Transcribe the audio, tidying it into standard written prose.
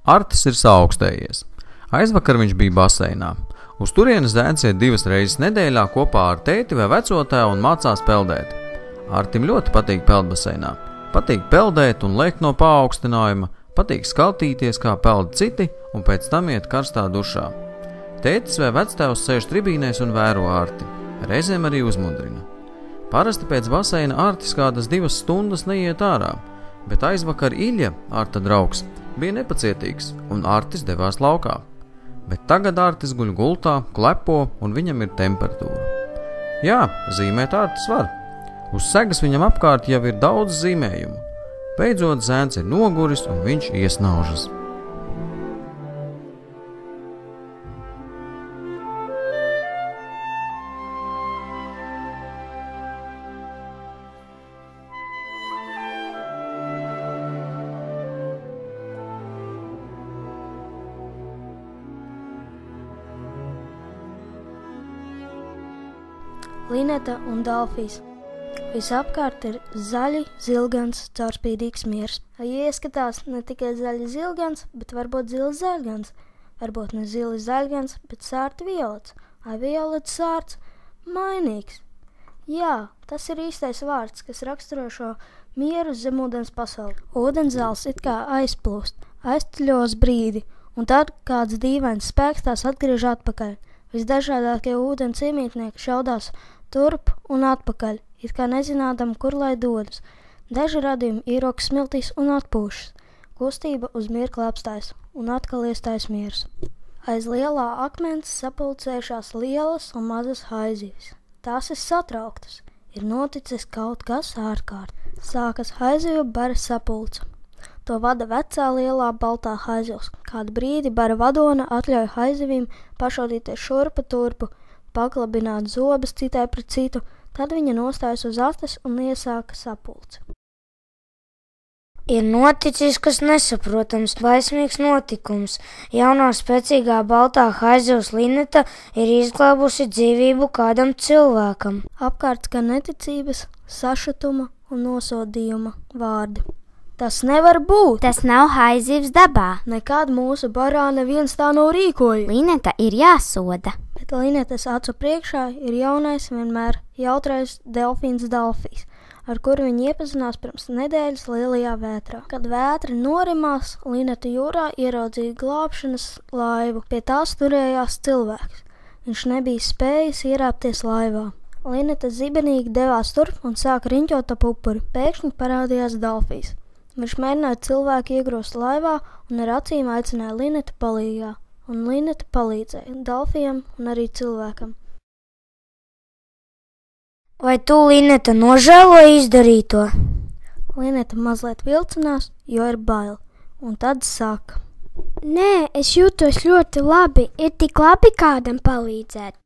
Artis ir saaugstējies. Aizvakar viņš bija baseinā. Uz turienes zēns iet 2 reizes nedēļā kopā ar tēti vai vecotēvu un mācās peldēt. Artim ļoti patīk peldbaseinā. Patīk peldēt un lekt no paaugstinājuma, patīk skatīties, kā peld citi un pēc tam iet karstā dušā. Tētis vai vectēvs sēž tribīnēs un vēro Arti. Reizēm arī uzmudrina. Parasti pēc baseina Artis kādas 2 stundas neiet ārā, bet aizvakar Iļa, Arta draugs, bija nepacietīgs un Artis devās laukā. Bet tagad Artis guļ gultā, klepo un viņam ir temperatūra. Jā, zīmēt Artis var. Uz segas viņam apkārt jau ir daudz zīmējumu. Beidzot zēns ir noguris un viņš iesnaužas. Lineta un Dalfijs. Visapkārt ir zaļi, zilgans, caurspīdīgs miers. Ieskatās ne tikai zaļi zilgans, bet varbūt zili zaļgans. Varbūt ne zili zaļgans, bet sārti violets. Violets sārts mainīgs. Jā, tas ir īstais vārds, kas raksturo šo mieru zem ūdens pasauli. Ūdenzāls it kā aizplūst, aiztuļos brīdi, un tad kāds dīvains spēks tās atgriež atpakaļ. Visdažādākie ūdens iemītnieki šaudās turp un atpakaļ, it kā nezinādam, kur lai dodas. Daži radījumi ierokas smiltīs un atpūšas. Kustība uz mirkli apstājas un atkal iestājas miers. Aiz lielā akmens sapulcējušās lielas un mazas haizivis. Tās ir satrauktas. Ir noticis kaut kas ārkārt. Sākas haizivju bara sapulce. To vada vecā lielā baltā haizivs. Kādu brīdi bara vadona atļauj haizivīm pašaudīties šurpa turpu, paglabināt zobus citai pret citu, tad viņa nostājas uz astes un iesāka sapulci. Ir noticis kas nesaprotams, baismīgs notikums. Jaunā spēcīgā baltā haizivs Lineta ir izglābusi dzīvību kādam cilvēkam. Apkārt skan neticības, sašutuma un nosodījuma vārdi. Tas nevar būt! Tas nav haizivs dabā. Nekad mūsu barā neviens tā nav rīkoja. Lineta ir jāsoda. Bet Linetas acu priekšā ir jaunais, vienmēr jautrais delfīns Dalfijs, ar kuru viņi iepazinās pirms nedēļas lielajā vētrā. Kad vētra norimās, Lineta jūrā ieraudzīja glābšanas laivu. Pie tās turējās cilvēks. Viņš nebija spējis ierāpties laivā. Lineta zibenīgi devās turp un sāka riņķot ap upuri. Pēkšņi parādījās Dalfijs. Viņš mēģināja cilvēku iegrūst laivā un ar acīm aicināja Linetu palīgā. Un Lineta palīdzēja Dalfijam un arī cilvēkam. Vai tu, Lineta, nožēloji izdarīto? Lineta mazliet vilcinās, jo ir bail, un tad saka. Nē, es jūtos ļoti labi. Ir tik labi kādam palīdzēt.